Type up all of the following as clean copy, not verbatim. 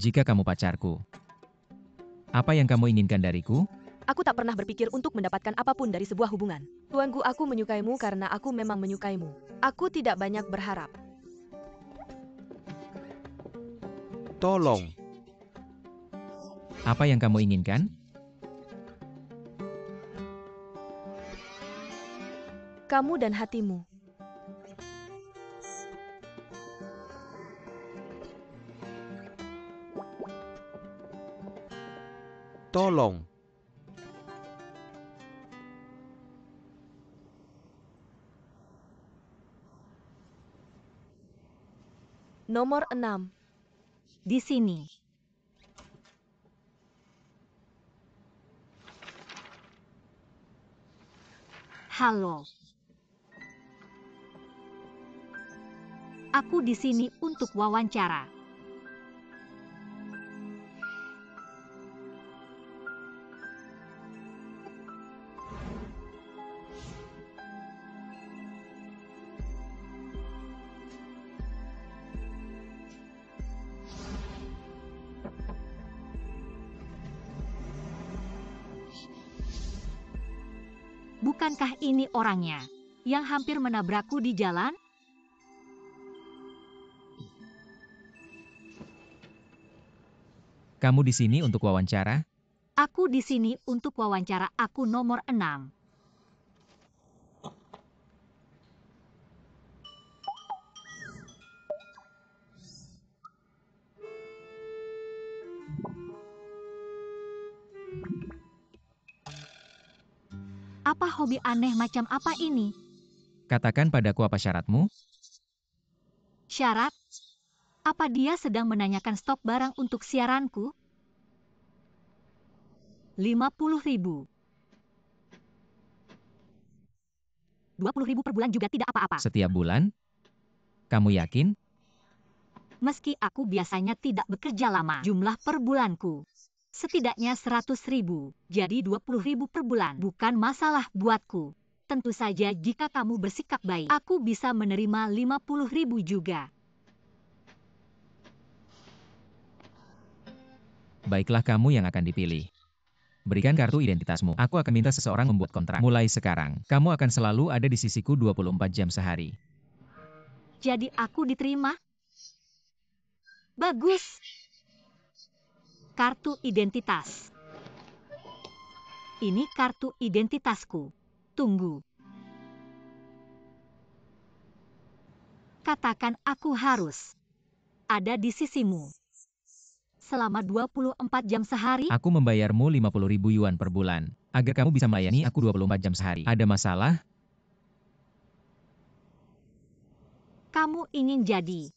Jika kamu pacarku, apa yang kamu inginkan dariku? Aku tak pernah berpikir untuk mendapatkan apapun dari sebuah hubungan. Tuanku, aku menyukaimu karena aku memang menyukaimu. Aku tidak banyak berharap. Tolong. Apa yang kamu inginkan? Kamu dan hatimu. Tolong. Nomor 6. Di sini. Halo. Aku di sini untuk wawancara. Bukankah ini orangnya yang hampir menabrakku di jalan? Kamu di sini untuk wawancara? Aku di sini untuk wawancara. Aku nomor 6. Apa hobi aneh macam apa ini? Katakan padaku apa syaratmu? Syarat? Apa dia sedang menanyakan stok barang untuk siaranku? 50.000. 20.000 per bulan juga tidak apa-apa. Setiap bulan? Kamu yakin? Meski aku biasanya tidak bekerja lama, jumlah per bulanku setidaknya 100.000, jadi 20.000 per bulan bukan masalah buatku. Tentu saja jika kamu bersikap baik, aku bisa menerima 50.000 juga. Baiklah, kamu yang akan dipilih. Berikan kartu identitasmu. Aku akan minta seseorang membuat kontrak. Mulai sekarang, kamu akan selalu ada di sisiku 24 jam sehari. Jadi aku diterima? Bagus. Kartu identitas. Ini kartu identitasku. Tunggu. Katakan aku harus ada di sisimu selama 24 jam sehari. Aku membayarmu 50.000 yuan per bulan, agar kamu bisa melayani aku 24 jam sehari. Ada masalah? Kamu ingin jadi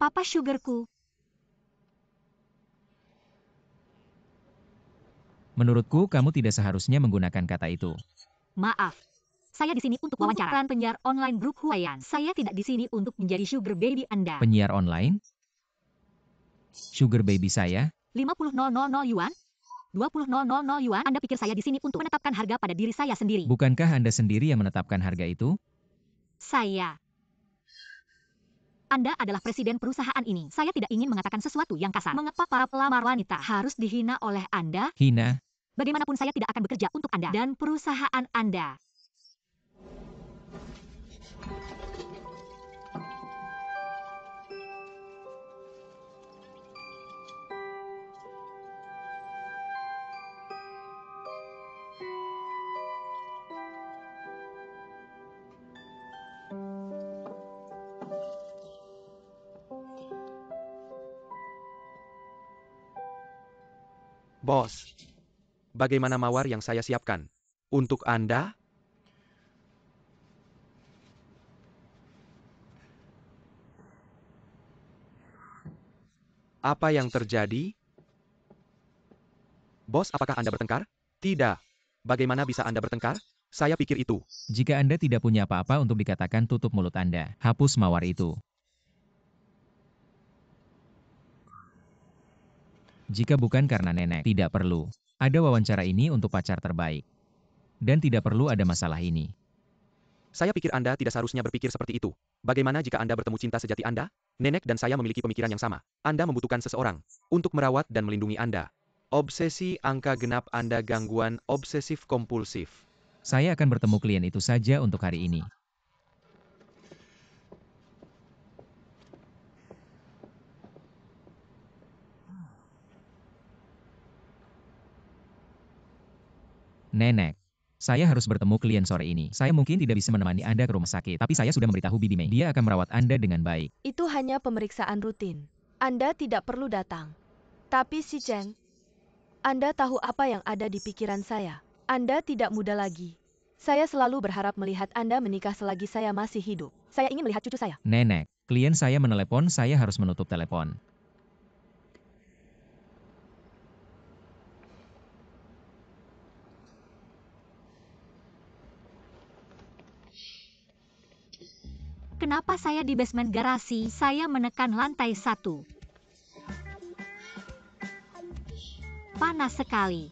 Papa Sugarku? Menurutku, kamu tidak seharusnya menggunakan kata itu. Maaf. Saya di sini untuk wawancara. Untuk penyiar online Brooke Huayan. Saya tidak di sini untuk menjadi sugar baby Anda. Penyiar online? Sugar baby saya? 50.000 yuan? 20.000 yuan? Anda pikir saya di sini untuk menetapkan harga pada diri saya sendiri? Bukankah Anda sendiri yang menetapkan harga itu? Saya. Anda adalah presiden perusahaan ini. Saya tidak ingin mengatakan sesuatu yang kasar. Mengapa para pelamar wanita harus dihina oleh Anda? Hina? Bagaimanapun saya tidak akan bekerja untuk Anda dan perusahaan Anda. Bos, bagaimana mawar yang saya siapkan? Untuk Anda? Apa yang terjadi? Bos, apakah Anda bertengkar? Tidak. Bagaimana bisa Anda bertengkar? Saya pikir itu. Jika Anda tidak punya apa-apa untuk dikatakan, tutup mulut Anda. Hapus mawar itu. Jika bukan karena nenek, tidak perlu. Ada wawancara ini untuk pacar terbaik. Dan tidak perlu ada masalah ini. Saya pikir Anda tidak seharusnya berpikir seperti itu. Bagaimana jika Anda bertemu cinta sejati Anda? Nenek dan saya memiliki pemikiran yang sama. Anda membutuhkan seseorang untuk merawat dan melindungi Anda. Obsesi angka genap Anda gangguan obsesif kompulsif. Saya akan bertemu klien itu saja untuk hari ini. Nenek, saya harus bertemu klien sore ini. Saya mungkin tidak bisa menemani Anda ke rumah sakit, tapi saya sudah memberitahu Bibi Mei. Dia akan merawat Anda dengan baik. Itu hanya pemeriksaan rutin. Anda tidak perlu datang. Tapi si Cheng, Anda tahu apa yang ada di pikiran saya. Anda tidak muda lagi. Saya selalu berharap melihat Anda menikah selagi saya masih hidup. Saya ingin melihat cucu saya. Nenek, klien saya menelepon, saya harus menutup telepon. Kenapa saya di basement garasi? Saya menekan lantai 1. Panas sekali.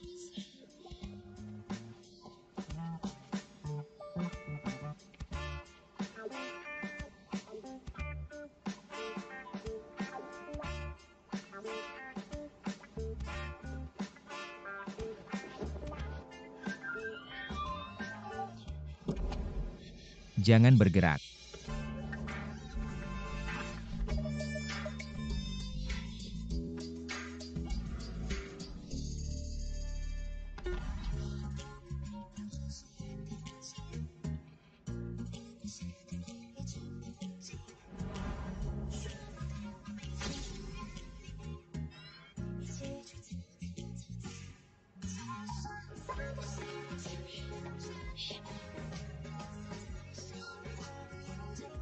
Jangan bergerak.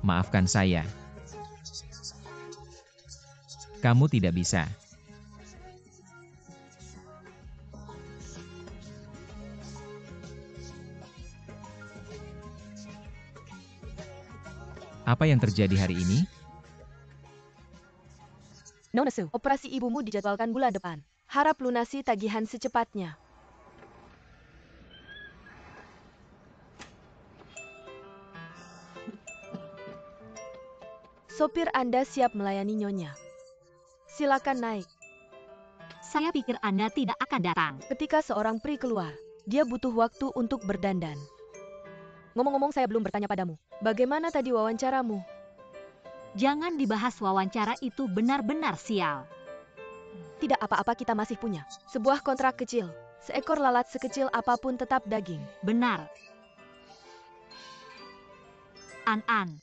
Maafkan saya. Kamu tidak bisa. Apa yang terjadi hari ini? Nona Su, operasi ibumu dijadwalkan bulan depan. Harap lunasi tagihan secepatnya. Sopir Anda siap melayani Nyonya. Silakan naik. Saya pikir Anda tidak akan datang. Ketika seorang pri keluar, dia butuh waktu untuk berdandan. Ngomong-ngomong, saya belum bertanya padamu. Bagaimana tadi wawancaramu? Jangan dibahas, wawancara itu benar-benar sial. Tidak apa-apa, kita masih punya sebuah kontrak kecil. Seekor lalat sekecil apapun tetap daging. Benar. An-an.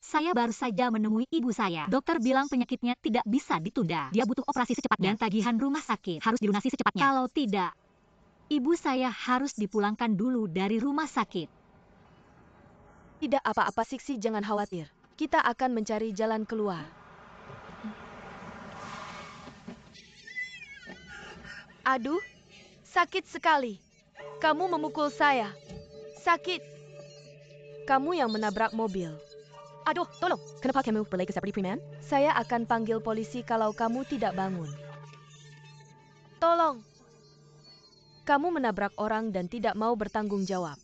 Saya baru saja menemui ibu saya. Dokter bilang penyakitnya tidak bisa ditunda. Dia butuh operasi secepatnya dan tagihan rumah sakit harus dilunasi secepatnya. Kalau tidak, ibu saya harus dipulangkan dulu dari rumah sakit. Tidak apa-apa, Siksi, jangan khawatir. Kita akan mencari jalan keluar. Aduh, sakit sekali. Kamu memukul saya. Sakit. Kamu yang menabrak mobil. Aduh, tolong. Kenapa kamu berlaku seperti preman? Saya akan panggil polisi kalau kamu tidak bangun. Tolong. Kamu menabrak orang dan tidak mau bertanggung jawab.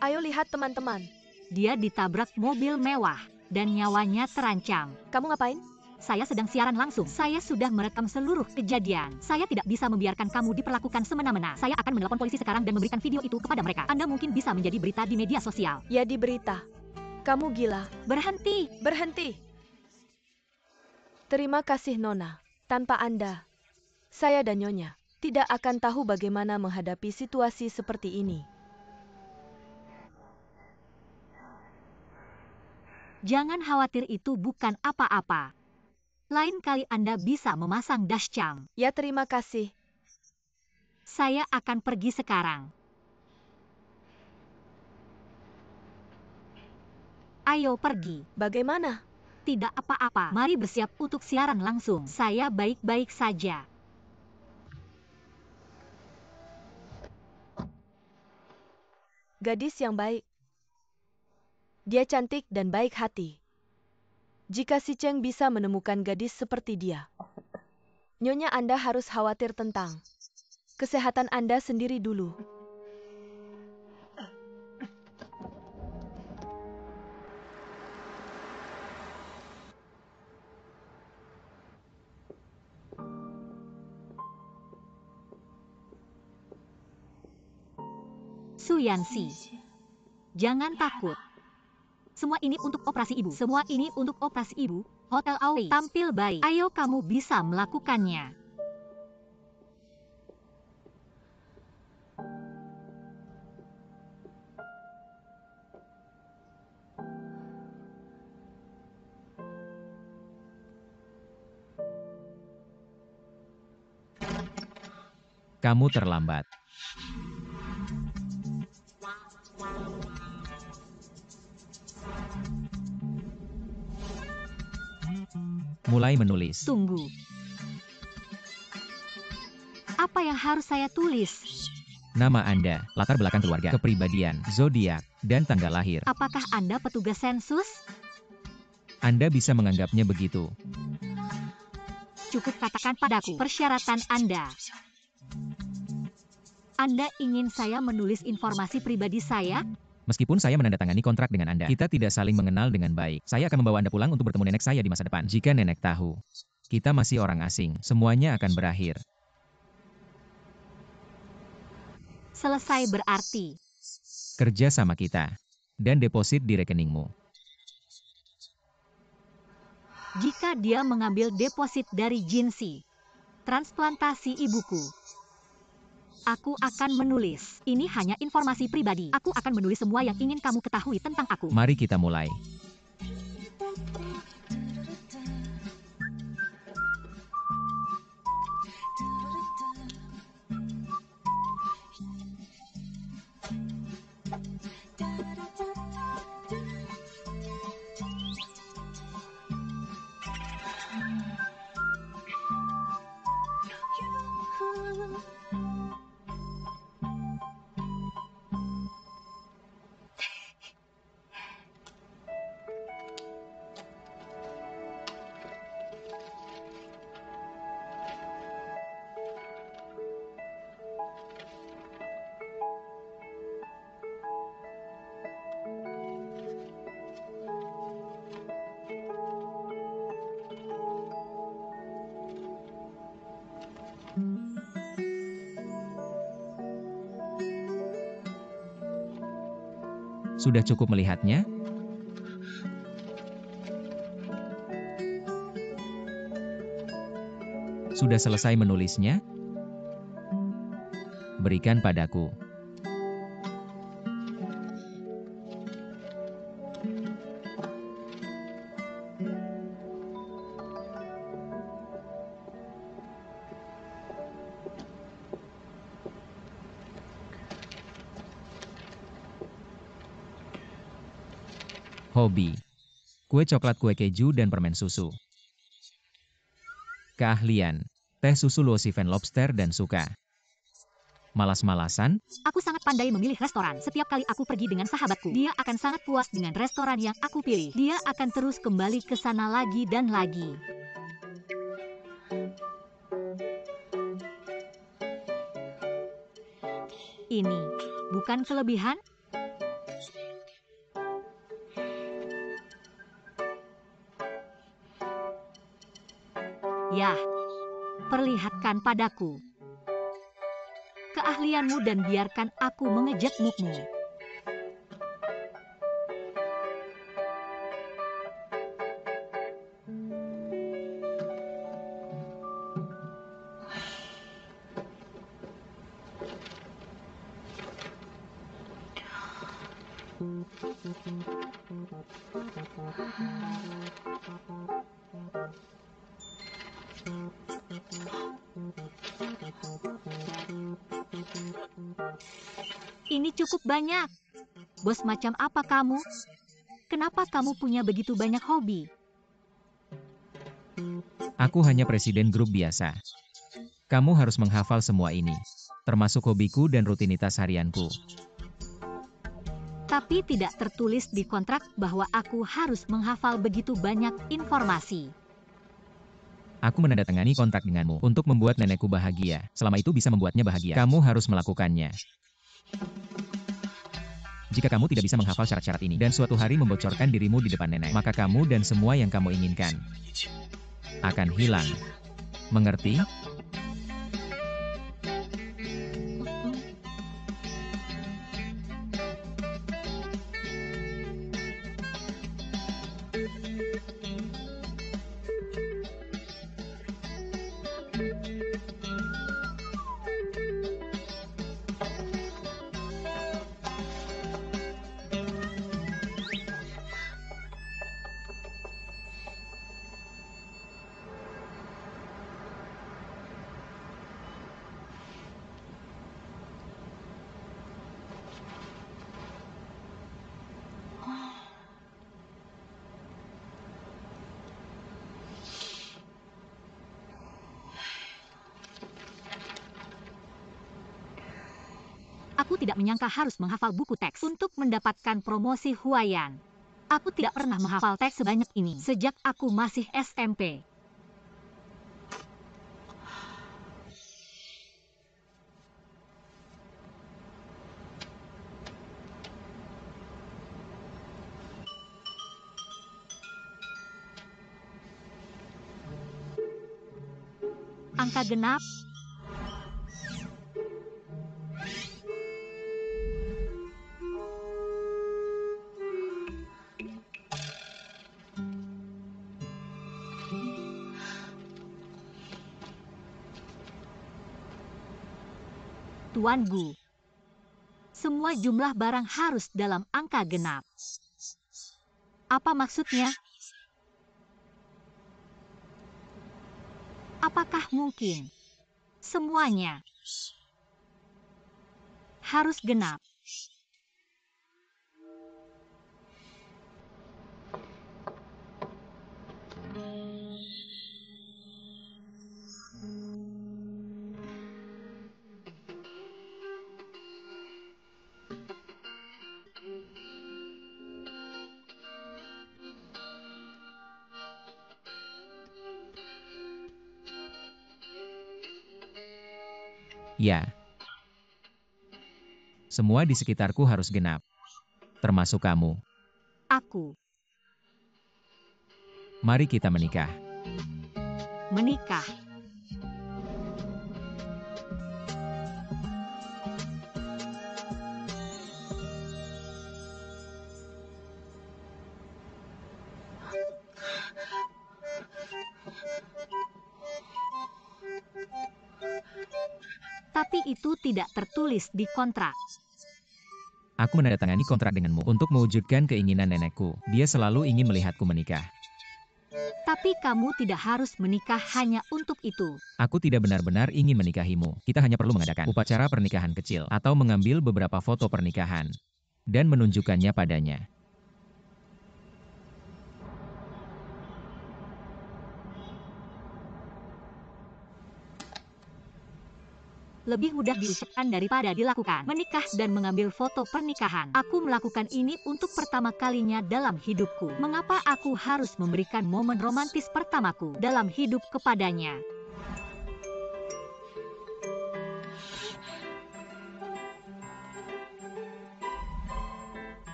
Ayo lihat, teman-teman. Dia ditabrak mobil mewah dan nyawanya terancam. Kamu ngapain? Saya sedang siaran langsung. Saya sudah merekam seluruh kejadian. Saya tidak bisa membiarkan kamu diperlakukan semena-mena. Saya akan menelpon polisi sekarang dan memberikan video itu kepada mereka. Anda mungkin bisa menjadi berita di media sosial. Ya, di berita. Kamu gila. Berhenti. Berhenti. Terima kasih, Nona. Tanpa Anda, saya dan Nyonya tidak akan tahu bagaimana menghadapi situasi seperti ini. Jangan khawatir, itu bukan apa-apa. Lain kali Anda bisa memasang dashcam. Ya, terima kasih. Saya akan pergi sekarang. Ayo pergi. Bagaimana? Tidak apa-apa. Mari bersiap untuk siaran langsung. Saya baik-baik saja. Gadis yang baik. Dia cantik dan baik hati. Jika si Cheng bisa menemukan gadis seperti dia, Nyonya, Anda harus khawatir tentang kesehatan Anda sendiri dulu. Suyansi, jangan takut. Semua ini untuk operasi ibu. Semua ini untuk operasi ibu. Hotel Aoi tampil baik. Ayo kamu bisa melakukannya. Kamu terlambat. Mulai menulis. Tunggu. Apa yang harus saya tulis? Nama Anda, latar belakang keluarga, kepribadian, zodiak, dan tanggal lahir. Apakah Anda petugas sensus? Anda bisa menganggapnya begitu. Cukup katakan padaku persyaratan Anda. Anda ingin saya menulis informasi pribadi saya? Meskipun saya menandatangani kontrak dengan Anda, kita tidak saling mengenal dengan baik. Saya akan membawa Anda pulang untuk bertemu nenek saya di masa depan. Jika nenek tahu, kita masih orang asing, semuanya akan berakhir. Selesai berarti. Kerja sama kita, dan deposit di rekeningmu. Jika dia mengambil deposit dari Jinsi, transplantasi ibuku, aku akan menulis. Ini hanya informasi pribadi. Aku akan menulis semua yang ingin kamu ketahui tentang aku. Mari kita mulai. Sudah cukup melihatnya? Sudah selesai menulisnya? Berikan padaku. Hobi: kue coklat, kue keju, dan permen susu. Keahlian: teh susu, Luosiven lobster, dan suka. Malas-malasan? Aku sangat pandai memilih restoran. Setiap kali aku pergi dengan sahabatku, dia akan sangat puas dengan restoran yang aku pilih. Dia akan terus kembali ke sana lagi dan lagi. Ini bukan kelebihan? Ya, perlihatkan padaku keahlianmu dan biarkan aku mengejekmu. Ini cukup banyak. Bos macam apa kamu? Kenapa kamu punya begitu banyak hobi? Aku hanya presiden grup biasa. Kamu harus menghafal semua ini, termasuk hobiku dan rutinitas harianku. Tapi tidak tertulis di kontrak bahwa aku harus menghafal begitu banyak informasi. Aku menandatangani kontrak denganmu untuk membuat nenekku bahagia. Selama itu bisa membuatnya bahagia, kamu harus melakukannya. Jika kamu tidak bisa menghafal syarat-syarat ini dan suatu hari membocorkan dirimu di depan nenek, maka kamu dan semua yang kamu inginkan akan hilang. Mengerti? Aku tidak menyangka harus menghafal buku teks untuk mendapatkan promosi Huayan. Aku tidak pernah menghafal teks sebanyak ini sejak aku masih SMP. Angka genap. Tuan Gu, semua jumlah barang harus dalam angka genap. Apa maksudnya? Apakah mungkin semuanya harus genap? Ya. Semua di sekitarku harus genap. Termasuk kamu. Aku Mari kita menikah. menikah. Tapi itu tidak tertulis di kontrak. Aku menandatangani kontrak denganmu untuk mewujudkan keinginan nenekku. Dia selalu ingin melihatku menikah. Tapi kamu tidak harus menikah hanya untuk itu. Aku tidak benar-benar ingin menikahimu. Kita hanya perlu mengadakan upacara pernikahan kecil atau mengambil beberapa foto pernikahan dan menunjukkannya padanya. Lebih mudah diucapkan daripada dilakukan. Menikah dan mengambil foto pernikahan. Aku melakukan ini untuk pertama kalinya dalam hidupku. Mengapa aku harus memberikan momen romantis pertamaku dalam hidup kepadanya?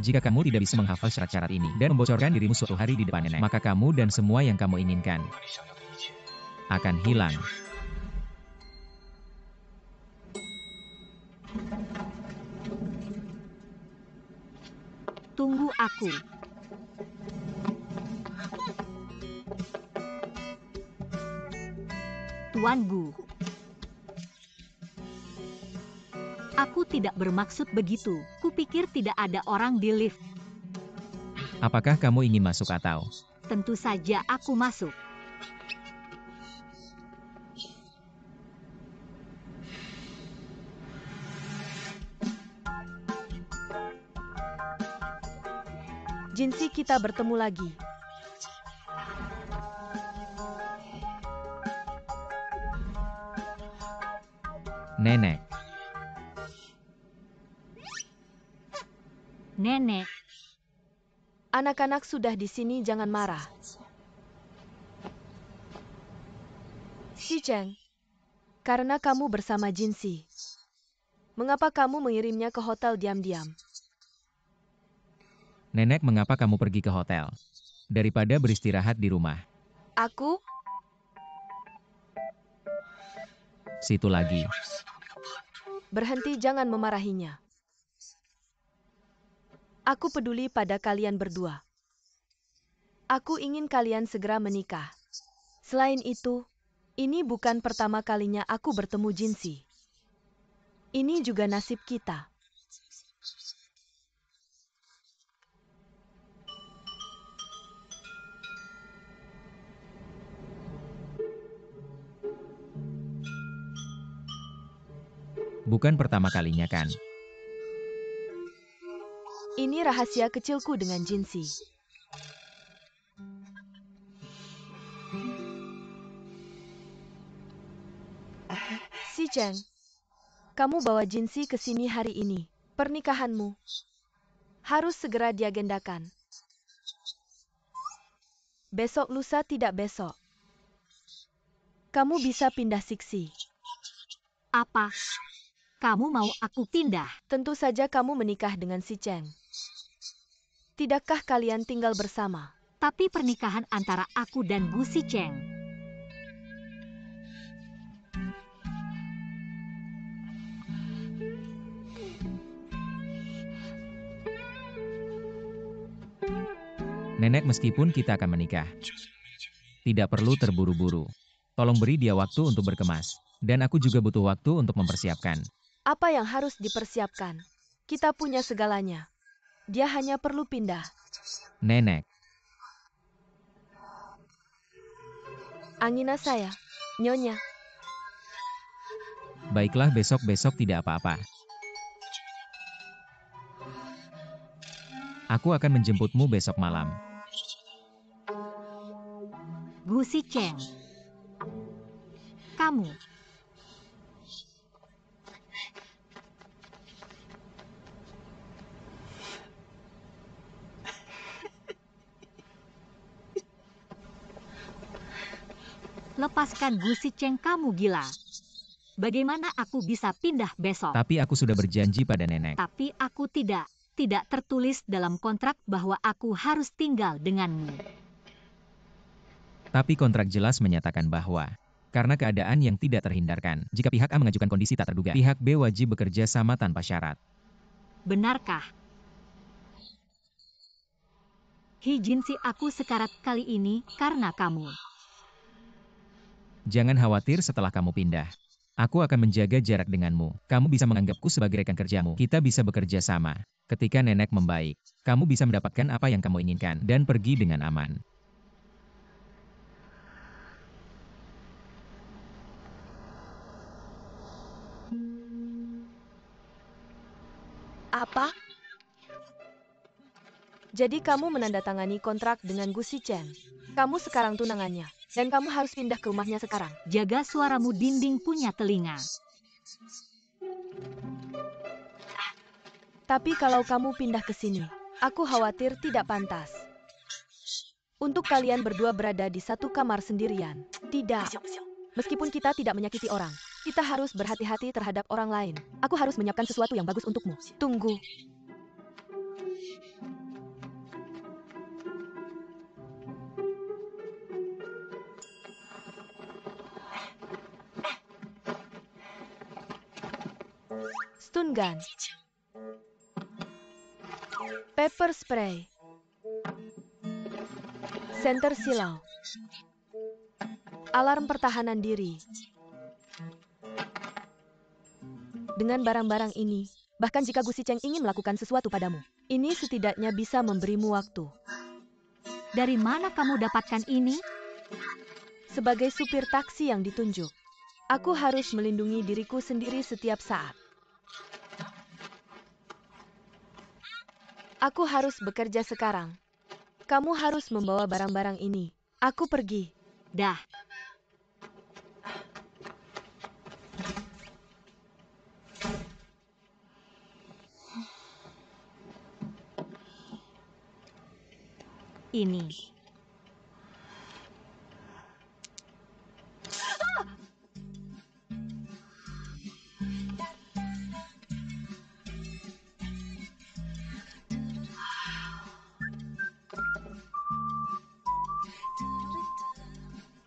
Jika kamu tidak bisa menghafal syarat-syarat ini dan membocorkan dirimu suatu hari di depan nenek, maka kamu dan semua yang kamu inginkan akan hilang. Tunggu aku. Tuan Gu. Aku tidak bermaksud begitu. Kupikir tidak ada orang di lift. Apakah kamu ingin masuk atau? Tentu saja aku masuk. Jinsi, kita bertemu lagi. Nenek. Nenek, Anak-anak sudah di sini, jangan marah. Si Cheng, karena kamu bersama Jinsi, mengapa kamu mengirimnya ke hotel diam-diam? Nenek, mengapa kamu pergi ke hotel daripada beristirahat di rumah? Aku? Situ lagi. Berhenti, jangan memarahinya. Aku peduli pada kalian berdua. Aku ingin kalian segera menikah. Selain itu, ini bukan pertama kalinya aku bertemu Jinsi. Ini juga nasib kita. Bukan pertama kalinya kan? Ini rahasia kecilku dengan Jinsi. Si Cheng, Kamu bawa Jinsi ke sini hari ini. Pernikahanmu harus segera diagendakan. Besok lusa tidak besok. Kamu bisa pindah Siksi. Apa? Kamu mau aku pindah? Tentu saja kamu menikah dengan si Cheng. Tidakkah kalian tinggal bersama? Tapi pernikahan antara aku dan Gu Sicheng. Nenek, meskipun kita akan menikah, tidak perlu terburu-buru. Tolong beri dia waktu untuk berkemas. Dan aku juga butuh waktu untuk mempersiapkan. Apa yang harus dipersiapkan? Kita punya segalanya. Dia hanya perlu pindah. Nenek, Angina saya, Nyonya. baiklah, besok-besok tidak apa-apa. Aku akan menjemputmu besok malam. Gu Sicheng. Kamu. Lepaskan Gu Sicheng, kamu gila. Bagaimana aku bisa pindah besok? Tapi aku sudah berjanji pada nenek. Tapi aku tidak. Tidak tertulis dalam kontrak bahwa aku harus tinggal denganmu. Tapi kontrak jelas menyatakan bahwa, karena keadaan yang tidak terhindarkan, jika pihak A mengajukan kondisi tak terduga, pihak B wajib bekerja sama tanpa syarat. Benarkah? Jinsi, aku sekarat kali ini karena kamu. Jangan khawatir, setelah kamu pindah, aku akan menjaga jarak denganmu. Kamu bisa menganggapku sebagai rekan kerjamu. Kita bisa bekerja sama. Ketika nenek membaik, kamu bisa mendapatkan apa yang kamu inginkan dan pergi dengan aman. Apa? Jadi kamu menandatangani kontrak dengan Gu Sicheng. Kamu sekarang tunangannya. Dan kamu harus pindah ke rumahnya sekarang. Jaga suaramu, dinding punya telinga. Tapi kalau kamu pindah ke sini, aku khawatir tidak pantas. Untuk kalian berdua berada di satu kamar sendirian. Tidak. Meskipun kita tidak menyakiti orang, kita harus berhati-hati terhadap orang lain. Aku harus menyiapkan sesuatu yang bagus untukmu. Tunggu. Stun gun. Pepper spray. Senter silau. Alarm pertahanan diri. Dengan barang-barang ini, bahkan jika Gu Sicheng ingin melakukan sesuatu padamu, ini setidaknya bisa memberimu waktu. Dari mana kamu dapatkan ini? Sebagai supir taksi yang ditunjuk, aku harus melindungi diriku sendiri setiap saat. Aku harus bekerja sekarang. Kamu harus membawa barang-barang ini. Aku pergi. Dah. Ini.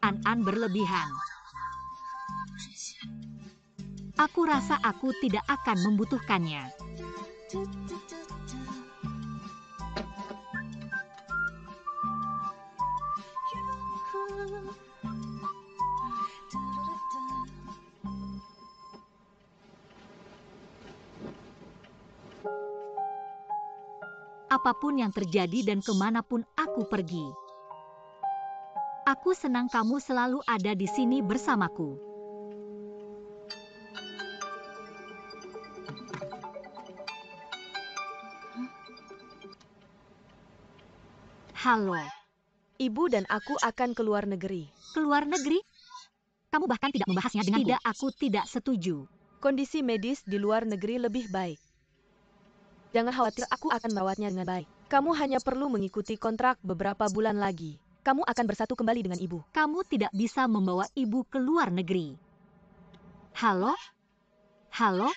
An-an berlebihan. Aku rasa aku tidak akan membutuhkannya. Apapun yang terjadi dan kemanapun aku pergi, aku senang kamu selalu ada di sini bersamaku. Halo. Ibu dan aku akan ke luar negeri. Keluar negeri? Kamu bahkan tidak membahasnya denganku. Tidak, aku tidak setuju. Kondisi medis di luar negeri lebih baik. Jangan khawatir, aku akan merawatnya dengan baik. Kamu hanya perlu mengikuti kontrak beberapa bulan lagi. Kamu akan bersatu kembali dengan ibu. Kamu tidak bisa membawa ibu ke luar negeri. Halo? Halo?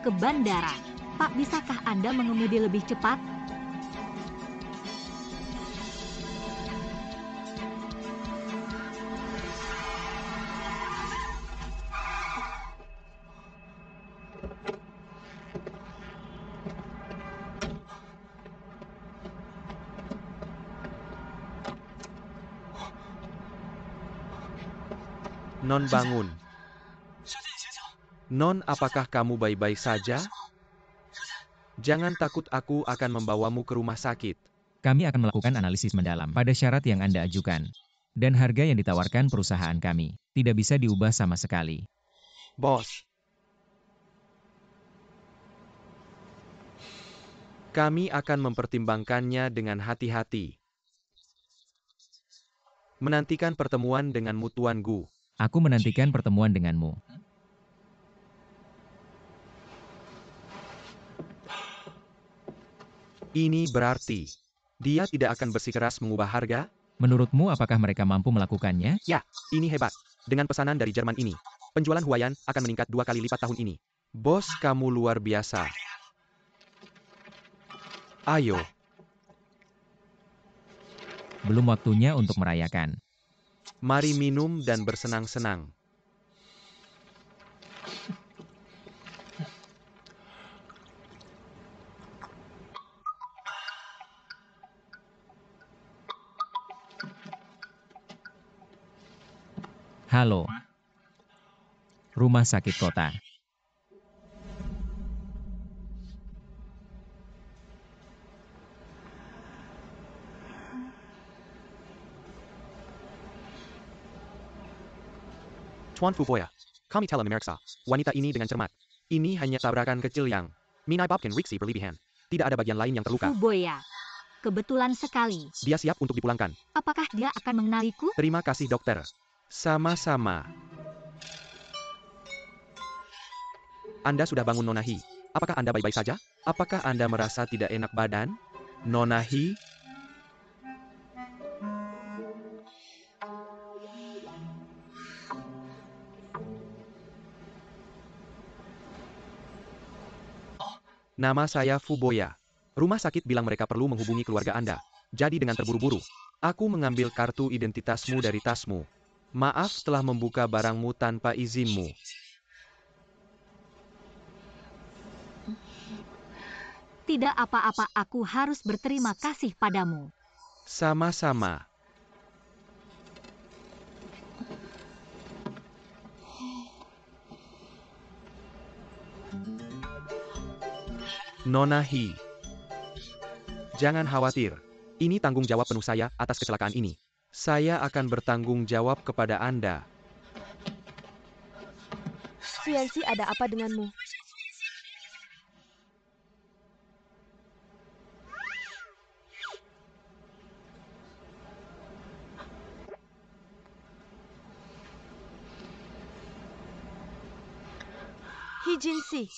Ke bandara. Pak, bisakah Anda mengemudi lebih cepat? Non bangun. Non, apakah kamu baik-baik saja? Jangan takut, aku akan membawamu ke rumah sakit. Kami akan melakukan analisis mendalam pada syarat yang Anda ajukan. Dan harga yang ditawarkan perusahaan kami tidak bisa diubah sama sekali. Bos. Kami akan mempertimbangkannya dengan hati-hati. Menantikan pertemuan denganmu, Tuan Gu. Aku menantikan pertemuan denganmu. Ini berarti dia tidak akan bersikeras mengubah harga? Menurutmu apakah mereka mampu melakukannya? Ya, ini hebat. Dengan pesanan dari Jerman ini, penjualan Huayan akan meningkat 2 kali lipat tahun ini. Bos, kamu luar biasa. Ayo. Belum waktunya untuk merayakan. Mari minum dan bersenang-senang. Halo. Rumah sakit kota. Tuan Fuboya, kami telah memeriksa wanita ini dengan cermat. Ini hanya tabrakan kecil yang menyebabkan reaksi berlebihan. Tidak ada bagian lain yang terluka. Fuboya. Kebetulan sekali. Dia siap untuk dipulangkan. Apakah dia akan mengenaliku? Terima kasih, dokter. Sama-sama. Anda sudah bangun, Nona Hi. Apakah Anda baik-baik saja? Apakah Anda merasa tidak enak badan? Nona Hi? Nama saya Fuboya. Rumah sakit bilang mereka perlu menghubungi keluarga Anda. Jadi dengan terburu-buru, aku mengambil kartu identitasmu dari tasmu. Maaf telah membuka barangmu tanpa izinmu. Tidak apa-apa, aku harus berterima kasih padamu. Sama-sama. Nona Hi. Jangan khawatir. Ini tanggung jawab penuh saya atas kecelakaan ini. Saya akan bertanggung jawab kepada Anda. Xuanxi, ada apa denganmu? Hijinsi.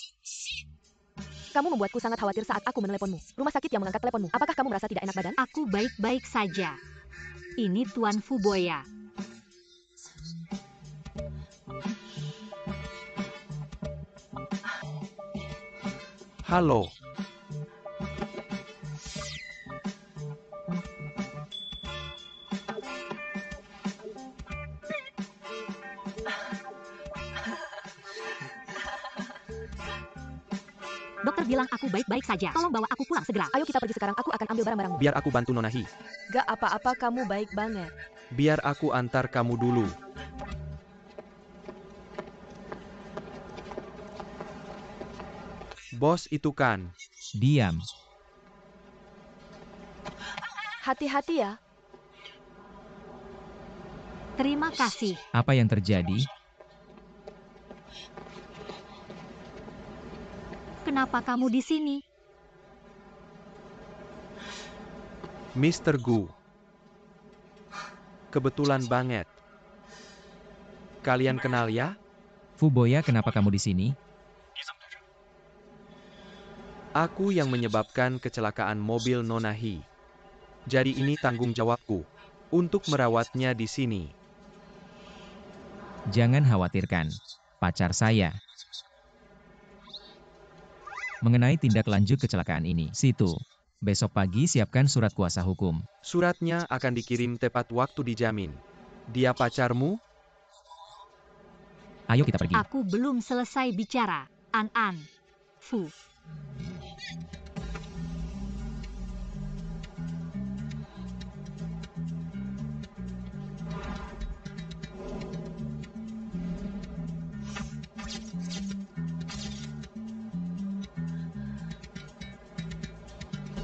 Kamu membuatku sangat khawatir saat aku meneleponmu. Rumah sakit yang mengangkat teleponmu. Apakah kamu merasa tidak enak badan? Aku baik-baik saja. Ini Tuan Fuboya. Halo. Dokter bilang aku baik-baik saja. Tolong bawa aku pulang segera. Ayo kita pergi sekarang, aku akan ambil barang-barangmu. Biar aku bantu Nona Hi. Gak apa-apa, kamu baik banget. Biar aku antar kamu dulu. Bos itu kan. Diam. Hati-hati ya. Terima kasih. Apa yang terjadi? Kenapa kamu di sini? Mr. Gu. Kebetulan banget. Kalian kenal ya? Fuboya, kenapa kamu di sini? Aku yang menyebabkan kecelakaan mobil Nona He. Jadi ini tanggung jawabku untuk merawatnya di sini. Jangan khawatirkan, pacar saya. Mengenai tindak lanjut kecelakaan ini, situ. Besok pagi siapkan surat kuasa hukum. Suratnya akan dikirim tepat waktu dijamin. Dia pacarmu? Ayo kita pergi. Aku belum selesai bicara. An. Fu.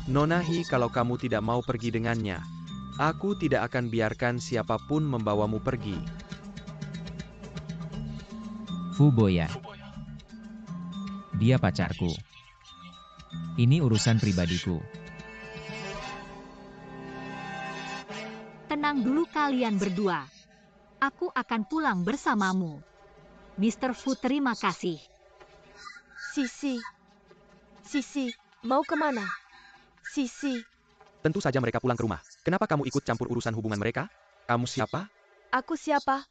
Nona He, kalau kamu tidak mau pergi dengannya, aku tidak akan biarkan siapapun membawamu pergi. Fuboya. Dia pacarku. Ini urusan pribadiku. Tenang dulu kalian berdua. Aku akan pulang bersamamu. Mr. Fu, terima kasih. Sisi, mau kemana? Sisi, Tentu saja mereka pulang ke rumah. Kenapa kamu ikut campur urusan hubungan mereka? Kamu siapa? aku siapa?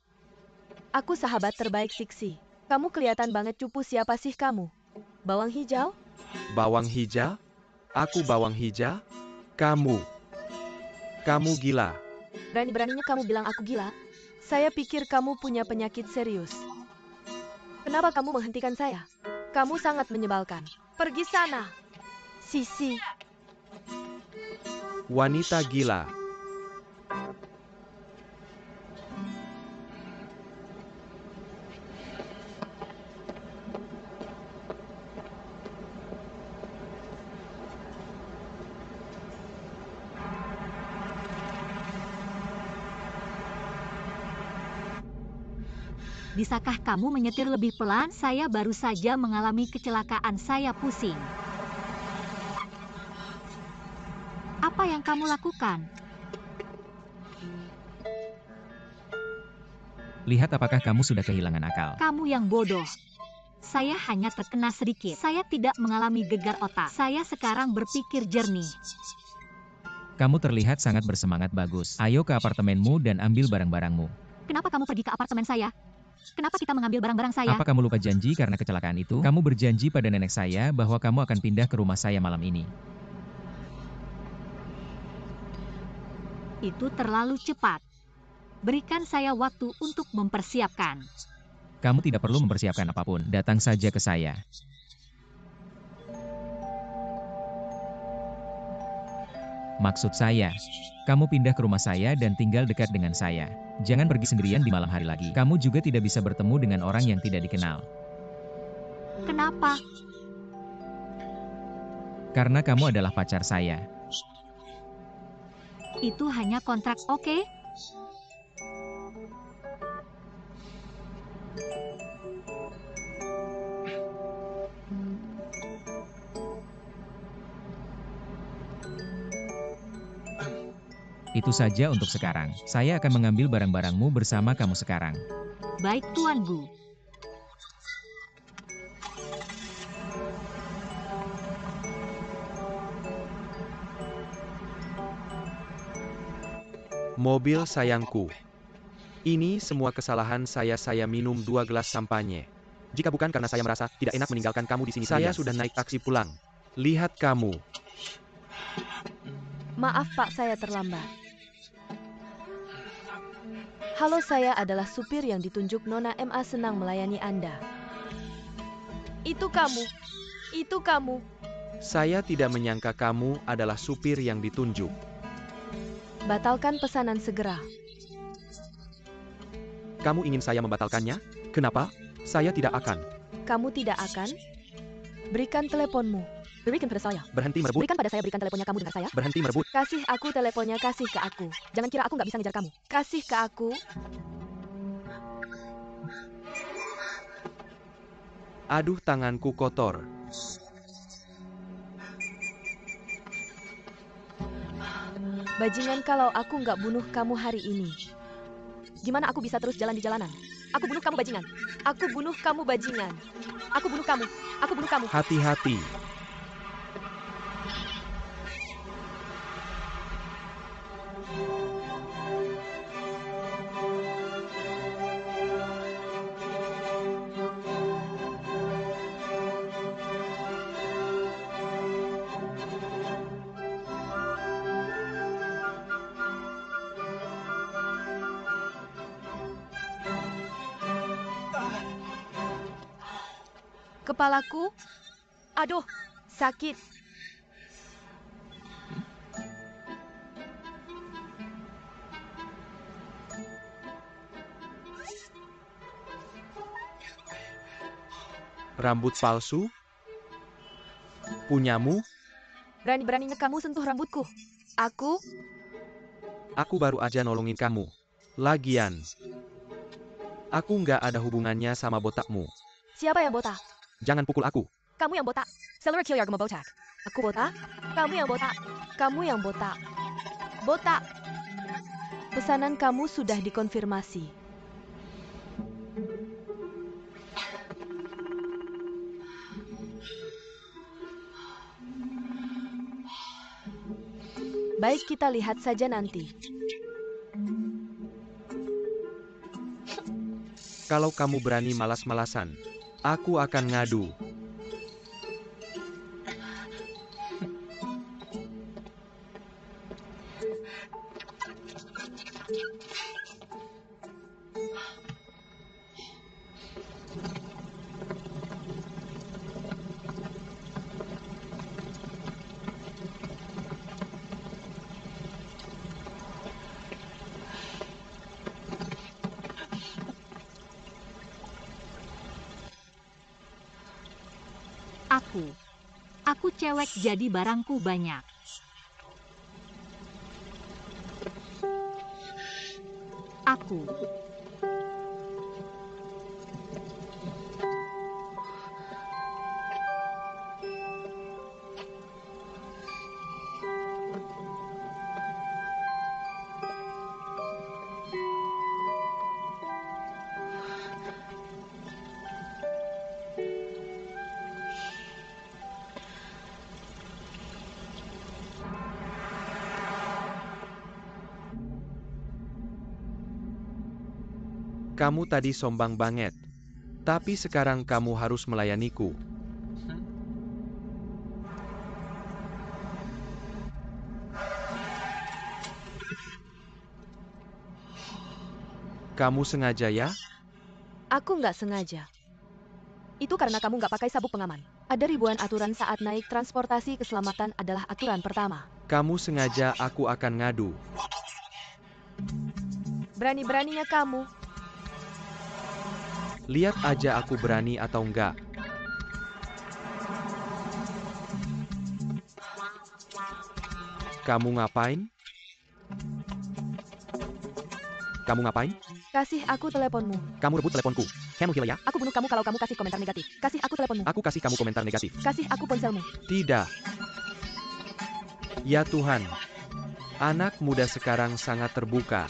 Aku sahabat terbaik Siksi. Kamu kelihatan banget cupu, siapa sih kamu? Bawang hijau? Bawang hijau? Aku bawang hijau? Kamu gila. Berani-beraninya kamu bilang aku gila? Saya pikir kamu punya penyakit serius. Kenapa kamu menghentikan saya? Kamu sangat menyebalkan. Pergi sana. Sisi, Wanita gila. Bisakah kamu menyetir lebih pelan? Saya baru saja mengalami kecelakaan, saya pusing. Apa yang kamu lakukan? Lihat apakah kamu sudah kehilangan akal. Kamu yang bodoh. Saya hanya terkena sedikit. Saya tidak mengalami gegar otak. Saya sekarang berpikir jernih. Kamu terlihat sangat bersemangat, bagus. Ayo ke apartemenmu dan ambil barang-barangmu. Kenapa kamu pergi ke apartemen saya? Kenapa kita mengambil barang-barang saya? Apa kamu lupa janji karena kecelakaan itu? Kamu berjanji pada nenek saya bahwa kamu akan pindah ke rumah saya malam ini. Itu terlalu cepat. Berikan saya waktu untuk mempersiapkan. Kamu tidak perlu mempersiapkan apapun, datang saja ke saya. Maksud saya, kamu pindah ke rumah saya dan tinggal dekat dengan saya. Jangan pergi sendirian di malam hari lagi. Kamu juga tidak bisa bertemu dengan orang yang tidak dikenal. Kenapa? Karena kamu adalah pacar saya. Itu hanya kontrak, oke? Itu saja untuk sekarang. Saya akan mengambil barang-barangmu bersama kamu sekarang. Baik, Tuan Gu. Mobil sayangku. Ini semua kesalahan saya minum 2 gelas sampanye. Jika bukan karena saya merasa tidak enak meninggalkan kamu di sini, saya sudah naik taksi pulang. Lihat kamu. maaf Pak, saya terlambat. Halo, saya adalah supir yang ditunjuk Nona MA, senang melayani Anda. Itu kamu. Saya tidak menyangka kamu adalah supir yang ditunjuk. Batalkan pesanan segera. Kamu ingin saya membatalkannya? Kenapa? Saya tidak akan. Kamu tidak akan? Berikan teleponmu. Berikan pada saya. Berhenti merebut. Berikan pada saya, berikan teleponnya, kamu dengar saya? Berhenti merebut. Kasih aku teleponnya, kasih ke aku. Jangan kira aku nggak bisa ngejar kamu. Kasih ke aku. Aduh, tanganku kotor. Bajingan, kalau aku nggak bunuh kamu hari ini, gimana aku bisa terus jalan di jalanan? Aku bunuh kamu, bajingan. Aku bunuh kamu, bajingan. Aku bunuh kamu. Aku bunuh kamu. Hati-hati. Kepalaku, aduh, sakit. Rambut palsu? Punyamu? Berani-beraninya kamu sentuh rambutku. Aku baru aja nolongin kamu. Lagian, aku nggak ada hubungannya sama botakmu. Siapa yang botak? Jangan pukul aku. Kamu yang botak. Celery kill Yargama botak. Aku botak? Kamu yang botak. Kamu yang botak. Botak. Pesanan kamu sudah dikonfirmasi. Baik, kita lihat saja nanti. Kalau kamu berani malas-malasan, aku akan ngadu. Aku cewek jadi barangku banyak. Aku. Kamu tadi sombong banget. Tapi sekarang kamu harus melayaniku. Kamu sengaja ya? Aku nggak sengaja. Itu karena kamu nggak pakai sabuk pengaman. Ada ribuan aturan saat naik transportasi, keselamatan adalah aturan pertama. Kamu sengaja, aku akan ngadu. Berani-beraninya kamu. Lihat aja aku berani atau enggak. Kamu ngapain? Kamu ngapain? Kasih aku teleponmu. Kamu rebut teleponku. Kamu gila ya? Aku bunuh kamu kalau kamu kasih komentar negatif. Kasih aku teleponmu. Aku kasih kamu komentar negatif. Kasih aku ponselmu. Tidak. Ya Tuhan. Anak muda sekarang sangat terbuka.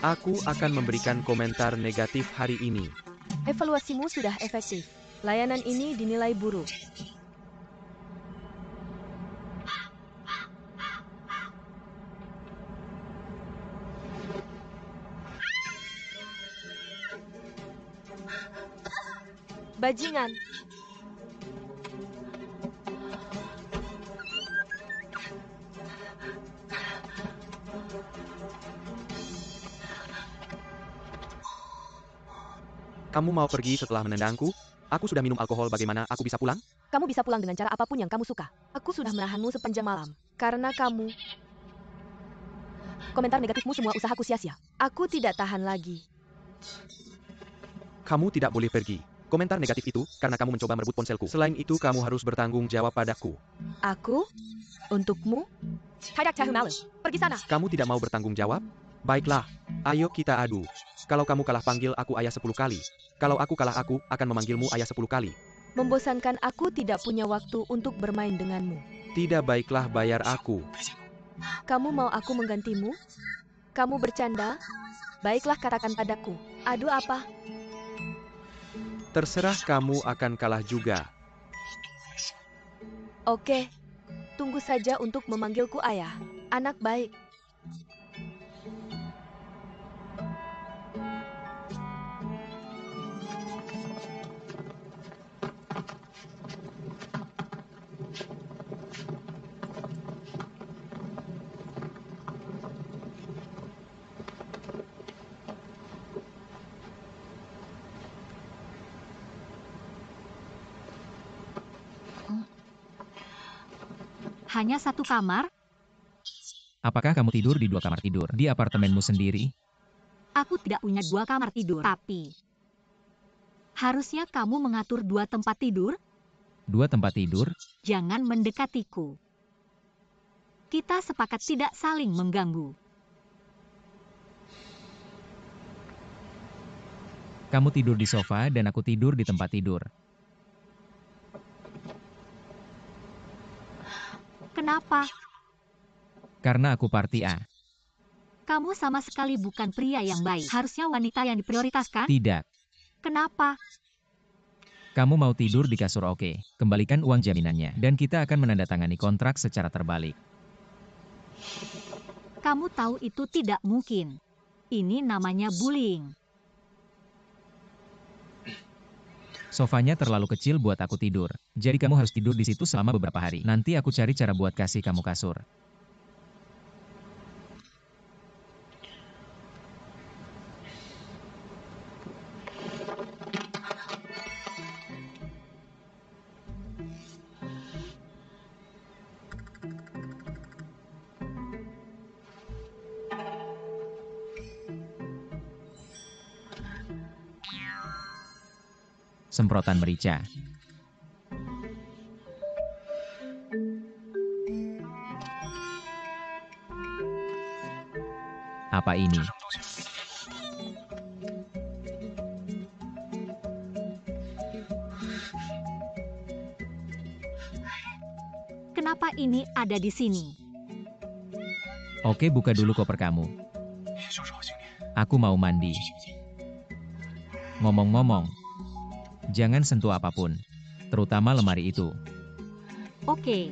Aku akan memberikan komentar negatif hari ini. Evaluasimu sudah efektif. Layanan ini dinilai buruk. Bajingan. Kamu mau pergi setelah menendangku? Aku sudah minum alkohol, bagaimana aku bisa pulang? Kamu bisa pulang dengan cara apapun yang kamu suka. Aku sudah menahanmu sepanjang malam. Karena kamu. Komentar negatifmu semua usahaku sia-sia. Aku tidak tahan lagi. Kamu tidak boleh pergi. Komentar negatif itu karena kamu mencoba merebut ponselku. Selain itu, kamu harus bertanggung jawab padaku. Aku? Untukmu? Tidak tahu malu. Pergi sana. Kamu tidak mau bertanggung jawab? Baiklah, ayo kita adu. Kalau kamu kalah, panggil aku ayah 10 kali. Kalau aku kalah, aku akan memanggilmu ayah 10 kali. Membosankan, aku tidak punya waktu untuk bermain denganmu. Tidak, baiklah, bayar aku. Kamu mau aku menggantimu? Kamu bercanda? Baiklah katakan padaku. Aduh apa? Terserah kamu akan kalah juga. Oke. Tunggu saja untuk memanggilku ayah. Anak baik. Hanya satu kamar? Apakah kamu tidur di 2 kamar tidur di apartemenmu sendiri? Aku tidak punya 2 kamar tidur, tapi harusnya kamu mengatur 2 tempat tidur. 2 tempat tidur? Jangan mendekatiku. Kita sepakat tidak saling mengganggu. Kamu tidur di sofa dan aku tidur di tempat tidur. Kenapa? Karena aku party A. Kamu sama sekali bukan pria yang baik. Harusnya wanita yang diprioritaskan. Tidak. Kenapa? Kamu mau tidur di kasur oke. Kembalikan uang jaminannya. Dan kita akan menandatangani kontrak secara terbalik. Kamu tahu itu tidak mungkin. Ini namanya bullying. Sofanya terlalu kecil buat aku tidur. Jadi kamu harus tidur di situ selama beberapa hari. Nanti aku cari cara buat kasih kamu kasur. Semprotan merica. Apa ini? Kenapa ini ada di sini? Oke, buka dulu koper kamu. Aku mau mandi. Ngomong-ngomong, jangan sentuh apapun, terutama lemari itu. Oke.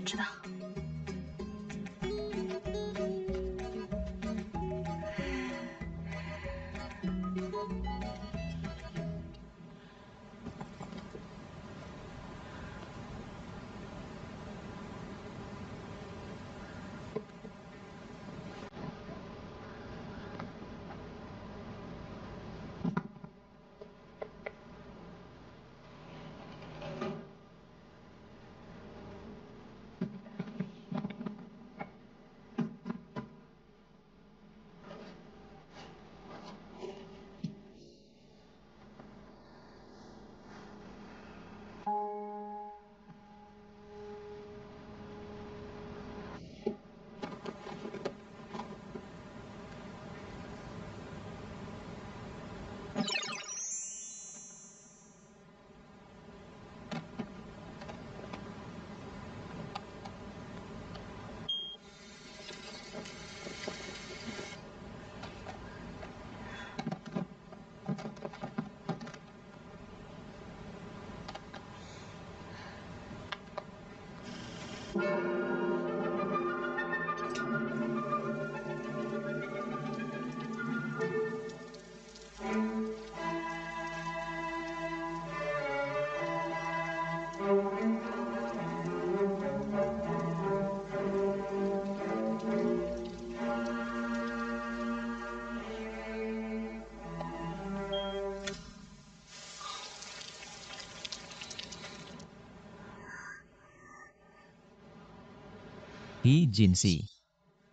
Hi Jinsi,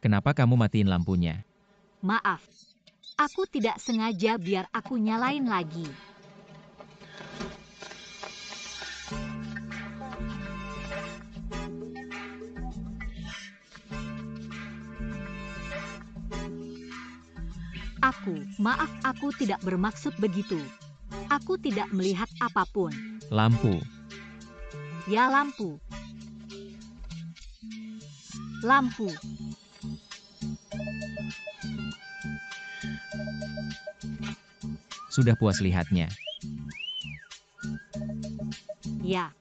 kenapa kamu matiin lampunya? Maaf. Aku tidak sengaja biar aku nyalain lagi. Maaf, aku tidak bermaksud begitu. Aku tidak melihat apapun. Lampu. Ya, lampu. Lampu. Sudah puas lihatnya. Ya.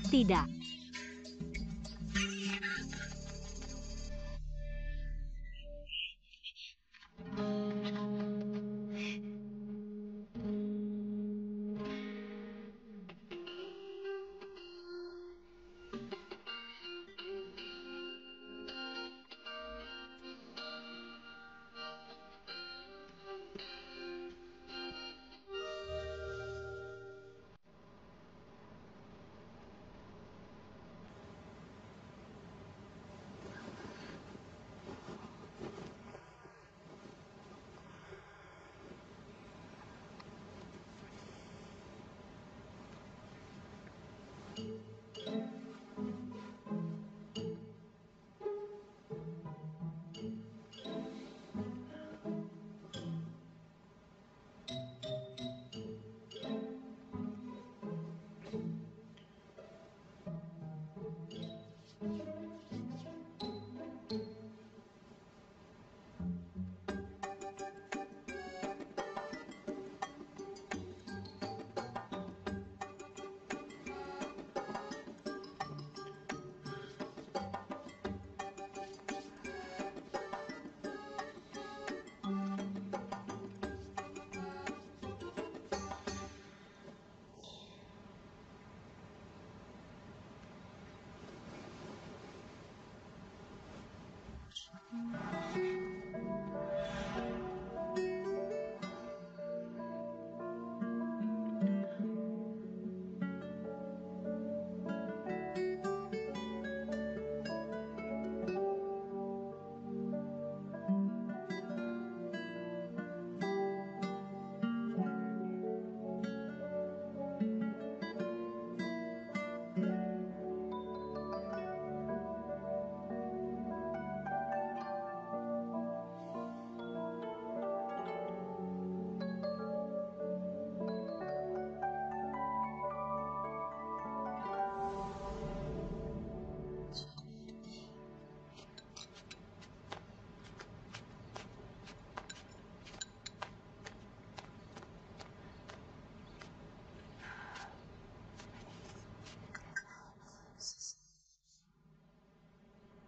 Tidak.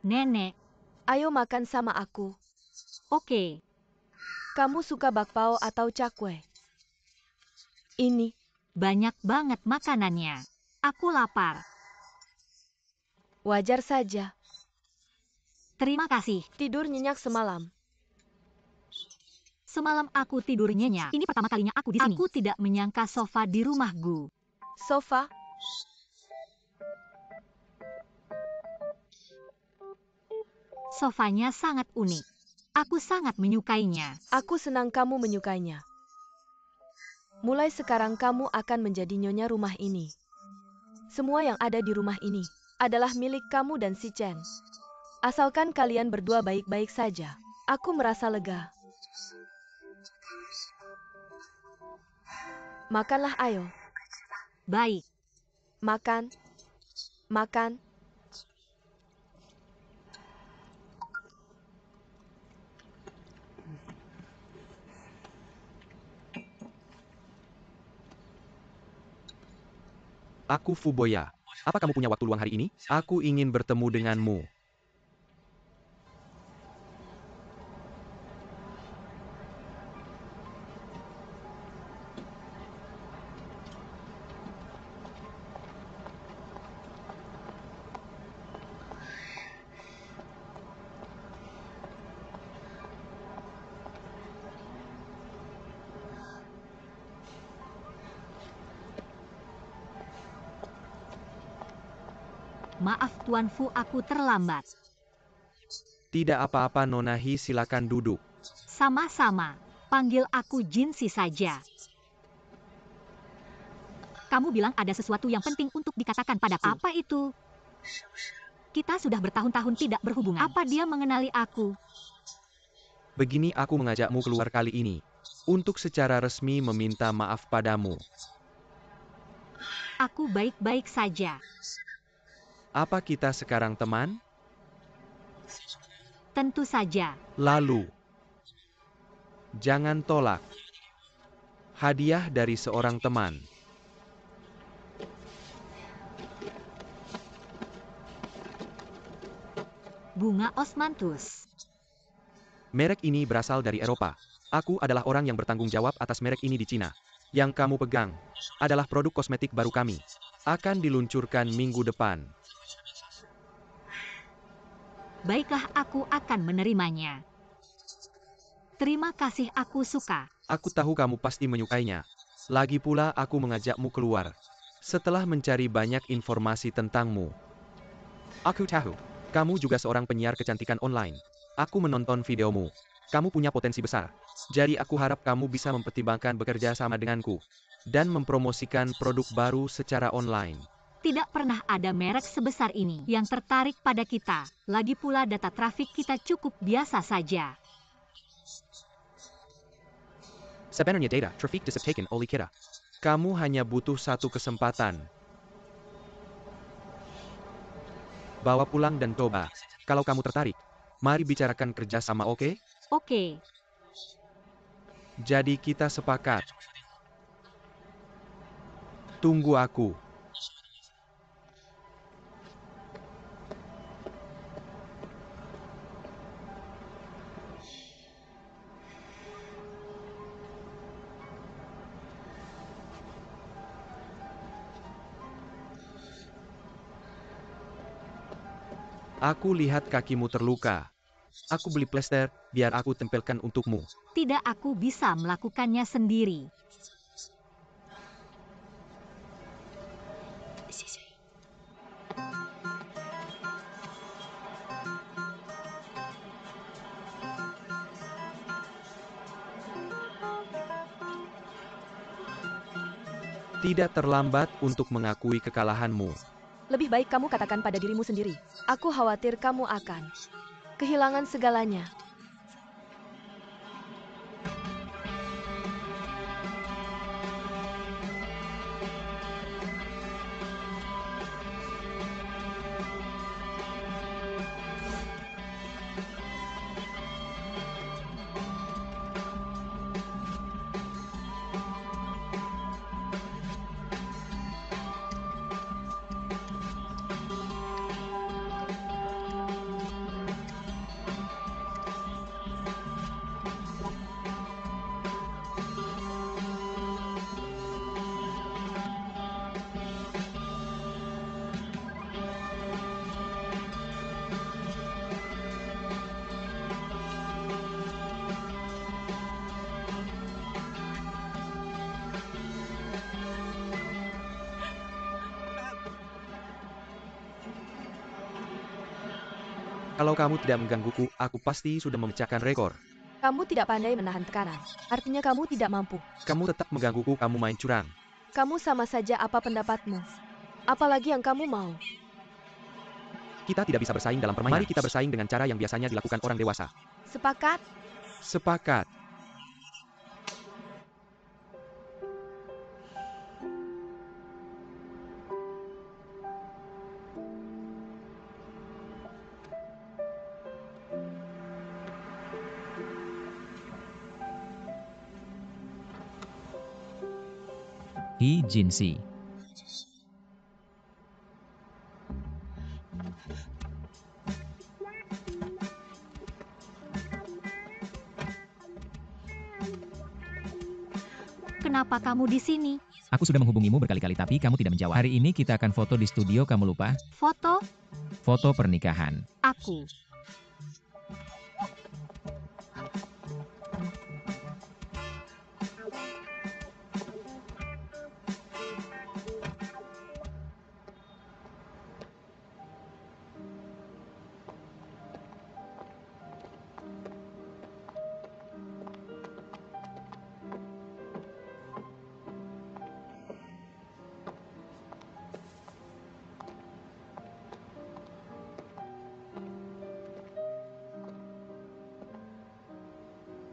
Nenek, Ayo makan sama aku. oke. Kamu suka bakpao atau cakwe? Ini. Banyak banget makanannya. Aku lapar. Wajar saja. Terima kasih. Tidur nyenyak semalam. Semalam aku tidur nyenyak. Ini pertama kalinya aku di sini. Aku tidak menyangka sofa di rumahku. Sofa? Sofanya sangat unik. Aku sangat menyukainya. Aku senang kamu menyukainya. Mulai sekarang kamu akan menjadi nyonya rumah ini. Semua yang ada di rumah ini adalah milik kamu dan si Chen. Asalkan kalian berdua baik-baik saja. Aku merasa lega. Makanlah ayo. Baik. Makan. Makan. Aku Fuboya. Apa kamu punya waktu luang hari ini? Aku ingin bertemu denganmu. Maaf Tuan Fu, aku terlambat. Tidak apa-apa Nona Hi, silakan duduk. Sama-sama. Panggil aku Jinsi saja. Kamu bilang ada sesuatu yang penting untuk dikatakan padaku. Apa itu? Kita sudah bertahun-tahun tidak berhubungan. Apa dia mengenali aku? Begini aku mengajakmu keluar kali ini. Untuk secara resmi meminta maaf padamu. Aku baik-baik saja. Apa kita sekarang teman? Tentu saja. Lalu, Jangan tolak. Hadiah dari seorang teman. Bunga osmanthus. Merek ini berasal dari Eropa. Aku adalah orang yang bertanggung jawab atas merek ini di Cina. Yang kamu pegang adalah produk kosmetik baru kami. Akan diluncurkan minggu depan. Baiklah, aku akan menerimanya. Terima kasih, aku suka. Aku tahu kamu pasti menyukainya. Lagi pula aku mengajakmu keluar. Setelah mencari banyak informasi tentangmu. Aku tahu, kamu juga seorang penyiar kecantikan online. Aku menonton videomu. Kamu punya potensi besar. Jadi aku harap kamu bisa mempertimbangkan bekerja sama denganku. Dan mempromosikan produk baru secara online. Tidak pernah ada merek sebesar ini yang tertarik pada kita. Lagi pula data trafik kita cukup biasa saja. Sebenarnya data traffic diseptaken oleh kita. Kamu hanya butuh satu kesempatan. Bawa pulang dan coba. Kalau kamu tertarik, mari bicarakan kerjasama, oke? Oke. Jadi kita sepakat. Tunggu aku. Aku lihat kakimu terluka. Aku beli plester, biar aku tempelkan untukmu. Tidak, aku bisa melakukannya sendiri. Tidak terlambat untuk mengakui kekalahanmu. Lebih baik kamu katakan pada dirimu sendiri. Aku khawatir kamu akan kehilangan segalanya. Kalau kamu tidak menggangguku, aku pasti sudah memecahkan rekor. Kamu tidak pandai menahan tekanan. Artinya kamu tidak mampu. Kamu tetap menggangguku, kamu main curang. Kamu sama saja, apa pendapatmu? Apalagi yang kamu mau? Kita tidak bisa bersaing dalam permainan. Mari kita bersaing dengan cara yang biasanya dilakukan orang dewasa. Sepakat? Sepakat. He Jinsi. Kenapa kamu di sini? Aku sudah menghubungimu berkali-kali tapi kamu tidak menjawab. Hari ini kita akan foto di studio, kamu lupa? Foto? Foto pernikahan. Aku.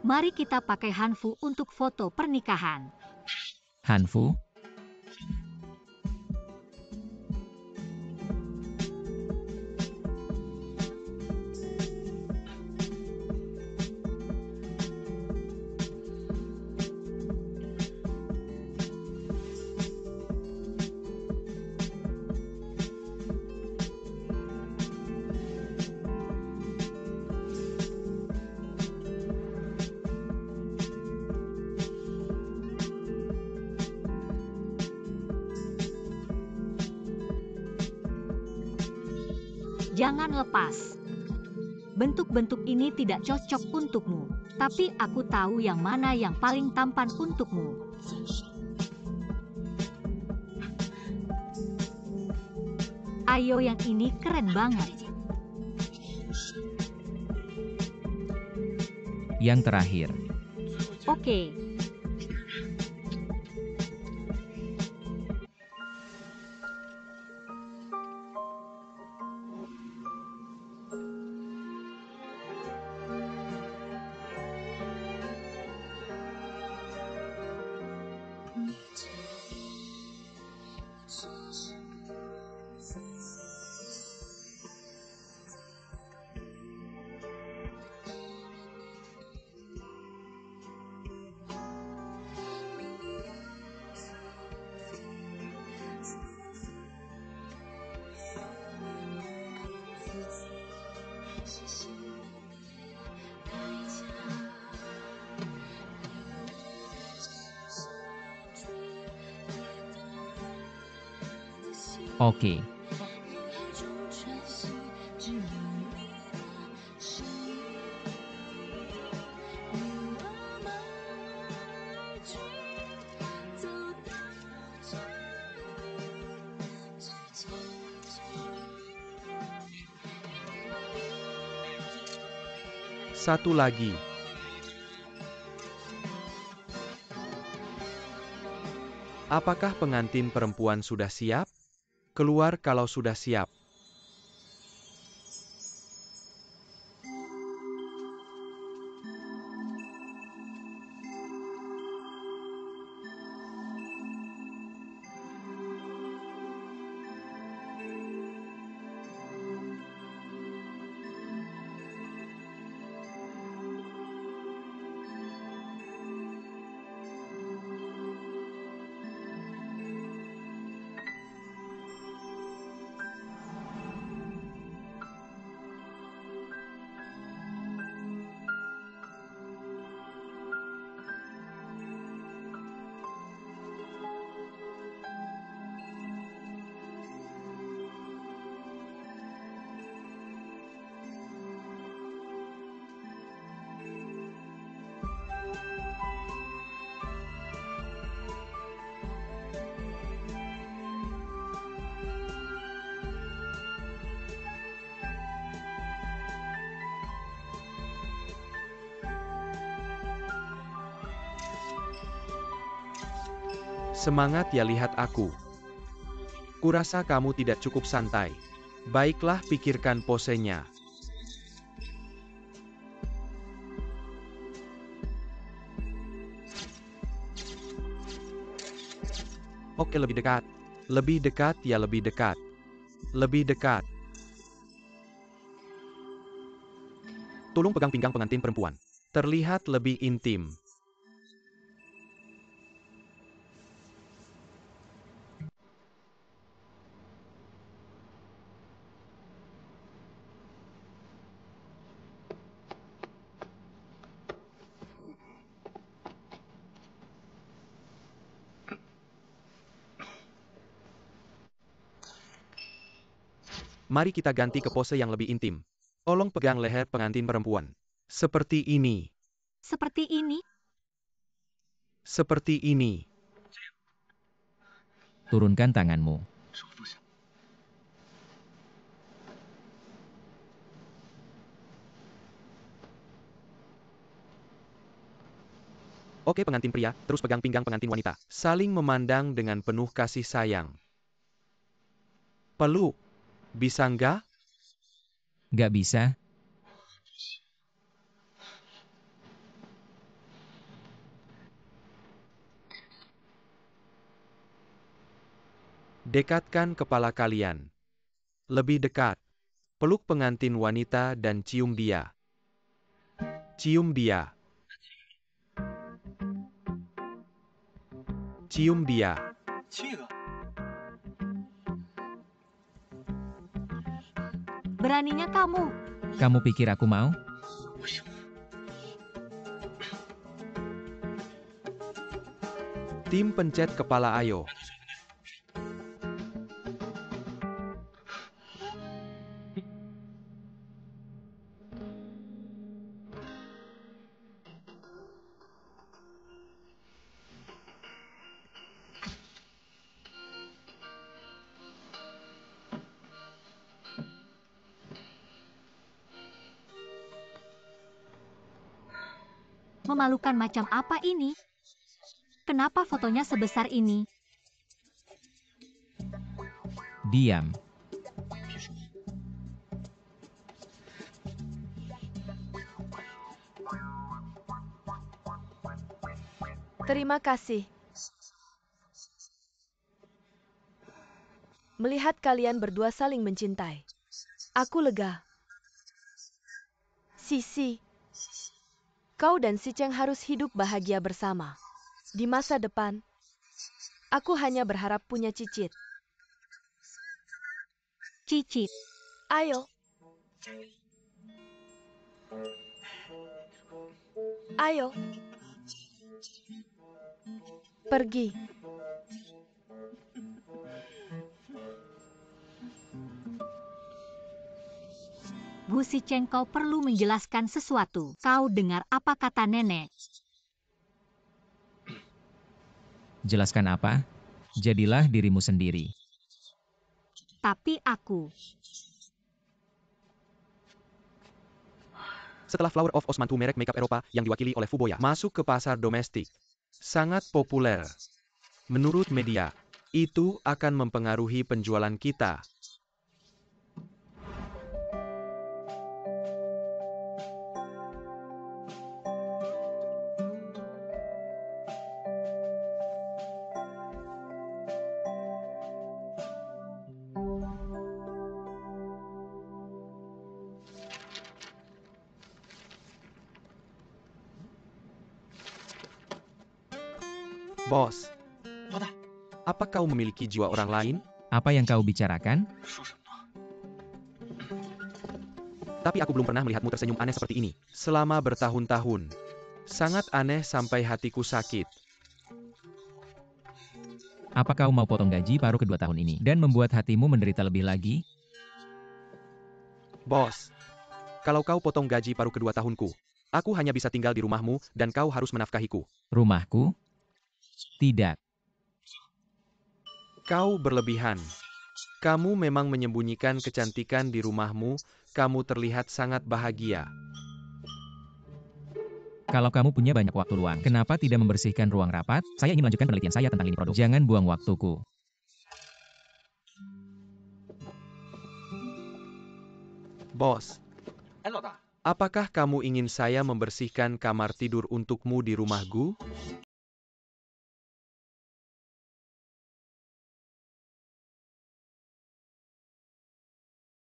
Mari kita pakai Hanfu untuk foto pernikahan. Hanfu? Jangan lepas. Bentuk-bentuk ini tidak cocok untukmu, tapi aku tahu yang mana yang paling tampan untukmu. Ayo, yang ini keren banget. Yang terakhir. Oke. Oke. Satu lagi. Apakah pengantin perempuan sudah siap? Keluar kalau sudah siap. Semangat ya, lihat aku. Kurasa kamu tidak cukup santai. Baiklah, pikirkan posenya. Oke, lebih dekat. Lebih dekat ya, lebih dekat. Lebih dekat. Tolong pegang pinggang pengantin perempuan. Terlihat lebih intim. Mari kita ganti ke pose yang lebih intim. Tolong pegang leher pengantin perempuan. Seperti ini. Seperti ini? Seperti ini. Turunkan tanganmu. Oke, pengantin pria, terus pegang pinggang pengantin wanita. Saling memandang dengan penuh kasih sayang. Peluk. Bisa nggak? Nggak bisa? Dekatkan kepala kalian. Lebih dekat. Peluk pengantin wanita dan cium dia. Cium dia. Cium dia. Beraninya kamu. Kamu pikir aku mau? Tim pencet kepala, ayo. Memalukan macam apa ini? Kenapa fotonya sebesar ini? Diam. Terima kasih. Melihat kalian berdua saling mencintai, aku lega. Sisi, kau dan si Cheng harus hidup bahagia bersama. Di masa depan, aku hanya berharap punya cicit. Cicit. Ayo. Ayo. Pergi. Bu Si Cheng, kau perlu menjelaskan sesuatu. Kau dengar apa kata nenek? Jelaskan apa? Jadilah dirimu sendiri. Tapi aku. Setelah Flower of Osmanthus, merek makeup Eropa yang diwakili oleh Fuboya masuk ke pasar domestik. Sangat populer. Menurut media, itu akan mempengaruhi penjualan kita. Bos, apa kau memiliki jiwa orang lain? Apa yang kau bicarakan? Tapi aku belum pernah melihatmu tersenyum aneh seperti ini. Selama bertahun-tahun. Sangat aneh sampai hatiku sakit. Apa kau mau potong gaji paruh kedua tahun ini dan membuat hatimu menderita lebih lagi? Bos, kalau kau potong gaji paruh kedua tahunku, aku hanya bisa tinggal di rumahmu dan kau harus menafkahiku. Rumahku? Tidak. Kau berlebihan. Kamu memang menyembunyikan kecantikan di rumahmu, kamu terlihat sangat bahagia. Kalau kamu punya banyak waktu luang, kenapa tidak membersihkan ruang rapat? Saya ingin melanjutkan penelitian saya tentang ini produk. Jangan buang waktuku. Bos, apakah kamu ingin saya membersihkan kamar tidur untukmu di rumahku?